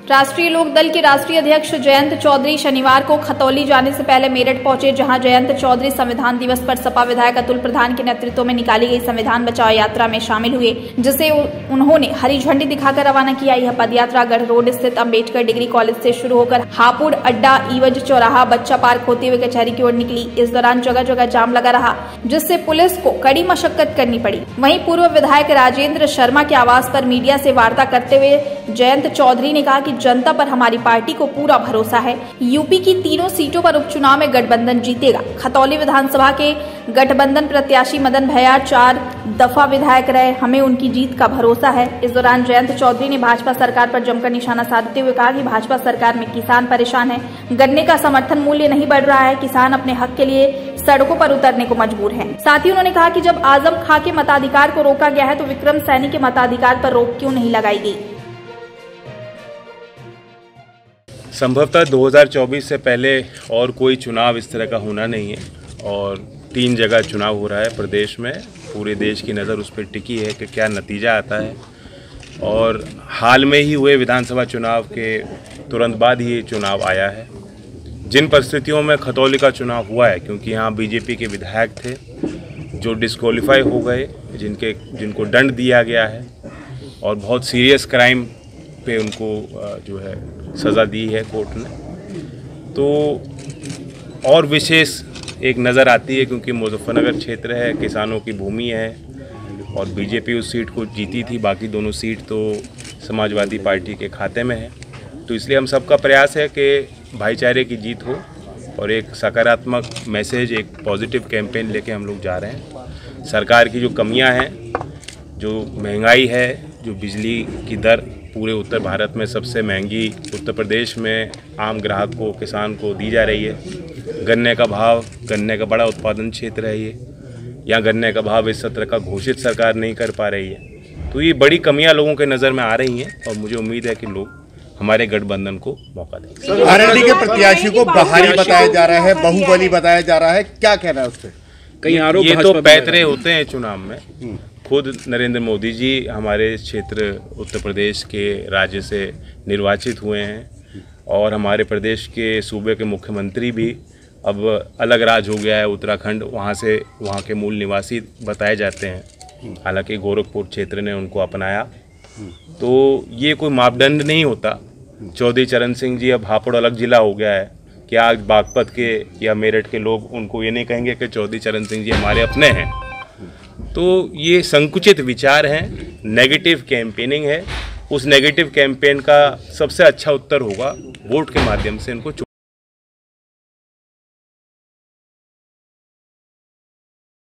राष्ट्रीय लोक दल के राष्ट्रीय अध्यक्ष जयंत चौधरी शनिवार को खतौली जाने से पहले मेरठ पहुंचे, जहां जयंत चौधरी संविधान दिवस पर सपा विधायक अतुल प्रधान के नेतृत्व में निकाली गई संविधान बचाओ यात्रा में शामिल हुए, जिसे उन्होंने हरी झंडी दिखाकर रवाना किया। यह पदयात्रा गढ़ रोड स्थित अम्बेडकर डिग्री कॉलेज से शुरू होकर हापुड़ अड्डा, ईवज चौराहा, बच्चा पार्क होते हुए कचहरी की ओर निकली। इस दौरान जगह जगह जाम लगा रहा, जिससे पुलिस को कड़ी मशक्कत करनी पड़ी। वहीं पूर्व विधायक राजेंद्र शर्मा के आवास पर मीडिया से वार्ता करते हुए जयंत चौधरी ने कहा कि जनता पर हमारी पार्टी को पूरा भरोसा है। यूपी की तीनों सीटों पर उपचुनाव में गठबंधन जीतेगा। खतौली विधानसभा के गठबंधन प्रत्याशी मदन भैया 4 दफा विधायक रहे, हमें उनकी जीत का भरोसा है। इस दौरान जयंत चौधरी ने भाजपा सरकार पर जमकर निशाना साधते हुए कहा कि भाजपा सरकार में किसान परेशान है, गन्ने का समर्थन मूल्य नहीं बढ़ रहा है, किसान अपने हक के लिए सड़कों पर उतरने को मजबूर हैं। साथ ही उन्होंने कहा कि जब आजम खां के मताधिकार को रोका गया है तो विक्रम सैनी के मताधिकार पर रोक क्यों नहीं लगाई गई। संभवतः 2024 से पहले और कोई चुनाव इस तरह का होना नहीं है और 3 जगह चुनाव हो रहा है प्रदेश में। पूरे देश की नज़र उस पर टिकी है कि क्या नतीजा आता है। और हाल में ही हुए विधानसभा चुनाव के तुरंत बाद ही ये चुनाव आया है। जिन परिस्थितियों में खतौली का चुनाव हुआ है, क्योंकि यहाँ बीजेपी के विधायक थे जो डिस्क्वालीफाई हो गए, जिनको दंड दिया गया है और बहुत सीरियस क्राइम पे उनको जो है सज़ा दी है कोर्ट ने, तो और विशेष एक नज़र आती है क्योंकि मुजफ्फरनगर क्षेत्र है, किसानों की भूमि है और बीजेपी उस सीट को जीती थी, बाकी दोनों सीट तो समाजवादी पार्टी के खाते में है। तो इसलिए हम सबका प्रयास है कि भाईचारे की जीत हो और एक सकारात्मक मैसेज, एक पॉजिटिव कैंपेन लेके हम लोग जा रहे हैं। सरकार की जो कमियां हैं, जो महंगाई है, जो बिजली की दर पूरे उत्तर भारत में सबसे महंगी उत्तर प्रदेश में आम ग्राहक को, किसान को दी जा रही है। गन्ने का भाव, गन्ने का बड़ा उत्पादन क्षेत्र है ये, यहाँ गन्ने का भाव इस सत्र का घोषित सरकार नहीं कर पा रही है। तो ये बड़ी कमियां लोगों के नज़र में आ रही हैं और मुझे उम्मीद है कि लोग हमारे गठबंधन को मौका देंगे। आरएलडी के प्रत्याशी को बाहरी बताया जा रहा है, बाहुबली बताया जा रहा है, क्या कहना है उस पर? कहीं आरोप ये तो पैतरे होते हैं चुनाव में। खुद नरेंद्र मोदी जी हमारे क्षेत्र उत्तर प्रदेश के राज्य से निर्वाचित हुए हैं और हमारे प्रदेश के सूबे के मुख्यमंत्री भी अब अलग राज्य हो गया है उत्तराखंड, वहाँ के मूल निवासी बताए जाते हैं। हालांकि गोरखपुर क्षेत्र ने उनको अपनाया, तो ये कोई मापदंड नहीं होता। चौधरी चरण सिंह जी अब हापुड़ अलग जिला हो गया है, क्या आज बागपत के या मेरठ के लोग उनको ये नहीं कहेंगे कि चौधरी चरण सिंह जी हमारे अपने हैं? तो ये संकुचित विचार हैं, नेगेटिव कैंपेनिंग है। उस नेगेटिव कैंपेन का सबसे अच्छा उत्तर होगा वोट के माध्यम से इनको